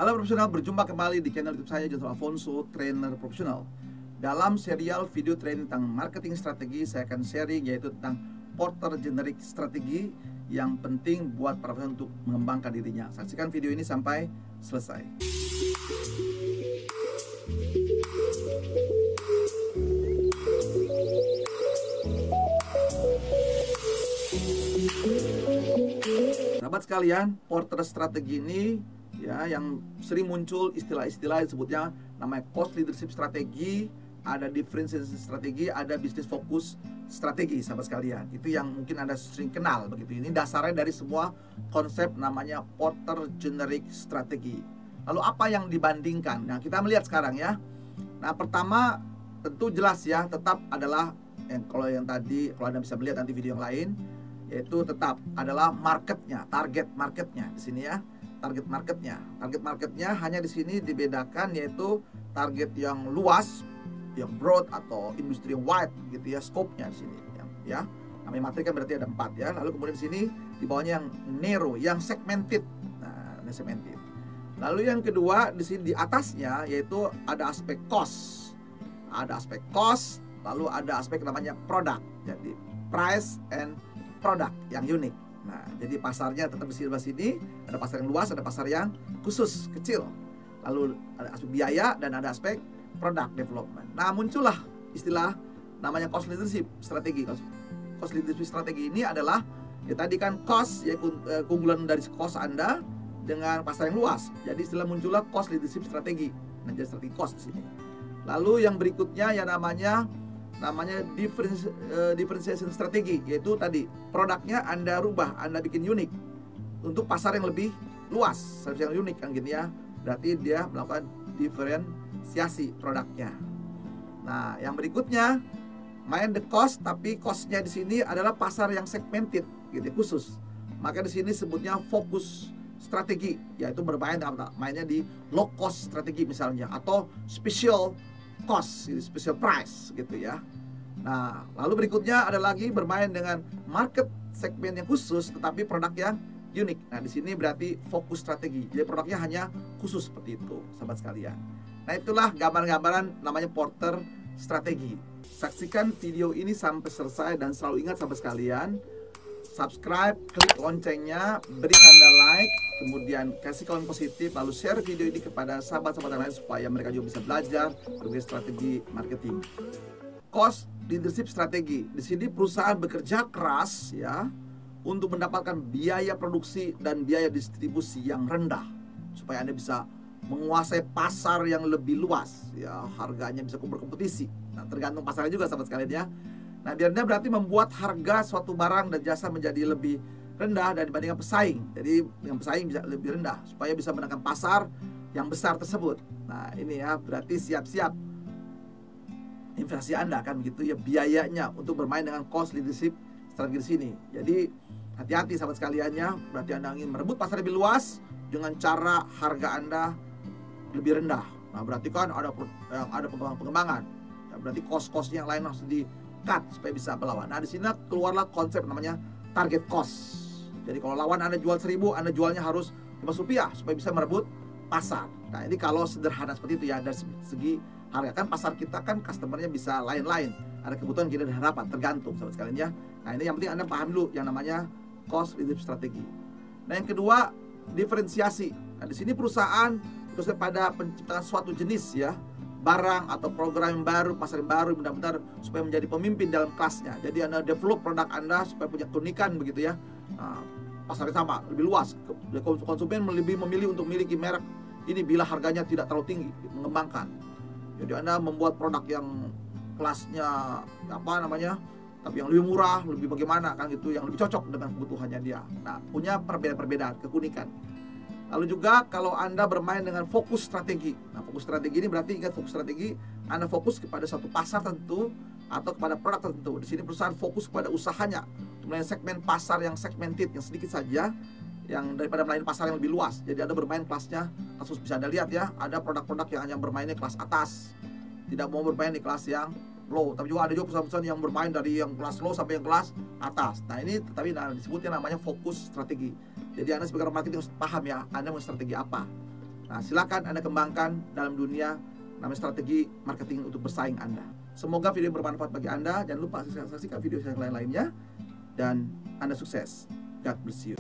Halo profesional, berjumpa kembali di channel YouTube saya, Johnson Alfonso, trainer profesional. Dalam serial video training tentang marketing strategi, saya akan sharing yaitu tentang Porter Generic strategi yang penting buat para profesional untuk mengembangkan dirinya. Saksikan video ini sampai selesai. Sahabat sekalian, Porter strategi ini ya yang sering muncul istilah-istilah disebutnya namanya cost leadership strategi, ada differentiation strategi, ada business focus strategi. Sahabat sekalian, itu yang mungkin Anda sering kenal begitu. Ini dasarnya dari semua konsep namanya Porter Generic strategi. Lalu apa yang dibandingkan? Nah, kita melihat sekarang ya. Nah, pertama tentu jelas ya, tetap adalah kalau yang tadi, kalau Anda bisa melihat nanti video yang lain, yaitu tetap adalah marketnya, target marketnya di sini ya. Target marketnya hanya di sini dibedakan, yaitu target yang luas, yang broad atau industri wide gitu ya, scope-nya di sini ya. Namanya materi kan berarti ada 4 ya. Lalu kemudian di sini di bawahnya yang narrow, yang segmented. Nah, ini segmented. Lalu yang kedua di sini di atasnya yaitu ada aspek cost. Ada aspek cost, lalu ada aspek namanya product. Jadi price and product yang unik. Nah, jadi pasarnya tetap di sebelah sini, ada pasar yang luas, ada pasar yang khusus, kecil. Lalu ada aspek biaya dan ada aspek product development. Nah, muncullah istilah namanya cost leadership strategi. Cost leadership strategi ini adalah ya tadi kan cost, yaitu keunggulan dari cost Anda dengan pasar yang luas. Jadi istilah muncullah cost leadership strategi. Nah, jadi strategi cost di sini. Lalu yang berikutnya yang namanya differentiation strategi, yaitu tadi produknya Anda rubah, Anda bikin unik untuk pasar yang lebih luas, service yang unik kan gitu ya. Berarti dia melakukan diferensiasi produknya. Nah, yang berikutnya main the cost, tapi costnya di sini adalah pasar yang segmented gitu ya, khusus. Maka di sini sebutnya fokus strategi, yaitu bermain mainnya di low cost strategi misalnya, atau special cost, special price gitu ya. Nah, lalu berikutnya ada lagi bermain dengan market segmen yang khusus tetapi produk yang unik. Nah, di sini berarti fokus strategi. Jadi produknya hanya khusus seperti itu, sahabat sekalian. Nah, itulah gambaran-gambaran namanya Porter strategi. Saksikan video ini sampai selesai dan selalu ingat sahabat sekalian, subscribe, klik loncengnya, beri tanda like, kemudian kasih komen positif, lalu share video ini kepada sahabat-sahabat yang lain supaya mereka juga bisa belajar berbagai strategi marketing. Cost leadership strategi. Di sini perusahaan bekerja keras ya untuk mendapatkan biaya produksi dan biaya distribusi yang rendah supaya Anda bisa menguasai pasar yang lebih luas ya, harganya bisa berkompetisi. Nah, tergantung pasarnya juga sahabat sekalian ya. Nah, biarnya berarti membuat harga suatu barang dan jasa menjadi lebih rendah dan dibandingkan pesaing. Jadi dengan pesaing bisa lebih rendah supaya bisa menangkan pasar yang besar tersebut. Nah, ini ya berarti siap-siap investasi Anda kan begitu ya, biayanya untuk bermain dengan cost leadership strategi di sini. Jadi hati-hati sahabat sekaliannya, berarti Anda ingin merebut pasar lebih luas dengan cara harga Anda lebih rendah. Nah, berarti kan ada pengembangan. Ya, berarti cost-costnya yang lain harus di cut supaya bisa melawan. Nah, di sini keluarlah konsep namanya target cost. Jadi kalau lawan Anda jual 1000, Anda jualnya harus Rp15 supaya bisa merebut pasar. Nah, ini kalau sederhana seperti itu ya, dari segi harga kan pasar kita kan customernya bisa lain-lain, ada kebutuhan kita dan harapan, tergantung sahabat sekalian ya. Nah, ini yang penting Anda paham dulu yang namanya cost leadership strategi. Nah, yang kedua diferensiasi. Nah, di sini perusahaan khususnya pada penciptaan suatu jenis ya, barang atau program yang baru, pasar yang baru, benar-benar supaya menjadi pemimpin dalam kelasnya. Jadi Anda develop produk Anda supaya punya keunikan begitu ya. Nah, pasarnya sama, lebih luas. Konsumen lebih memilih untuk memiliki merek ini bila harganya tidak terlalu tinggi, mengembangkan. Jadi Anda membuat produk yang kelasnya apa namanya, tapi yang lebih murah, lebih bagaimana kan gitu, yang lebih cocok dengan kebutuhannya dia. Nah, punya perbedaan-perbedaan, keunikan. Lalu juga kalau Anda bermain dengan fokus strategi. Nah, fokus strategi ini berarti ingat fokus strategi, Anda fokus kepada satu pasar tertentu atau kepada produk tertentu. Di sini perusahaan fokus kepada usahanya, melayani segmen pasar yang segmented, yang sedikit saja, yang daripada melayani pasar yang lebih luas. Jadi Anda bermain kelasnya, kasus bisa Anda lihat ya, ada produk-produk yang hanya bermainnya kelas atas, tidak mau bermain di kelas yang low. Tapi juga ada juga perusahaan-perusahaan yang bermain dari yang kelas low sampai yang kelas atas. Nah, ini tapi disebutnya namanya fokus strategi. Jadi Anda sebagai marketing harus paham ya, Anda mau strategi apa. Nah, silakan Anda kembangkan dalam dunia namanya strategi marketing untuk bersaing Anda. Semoga video bermanfaat bagi Anda. Jangan lupa saksikan video yang lain-lainnya. Dan Anda sukses. God bless you.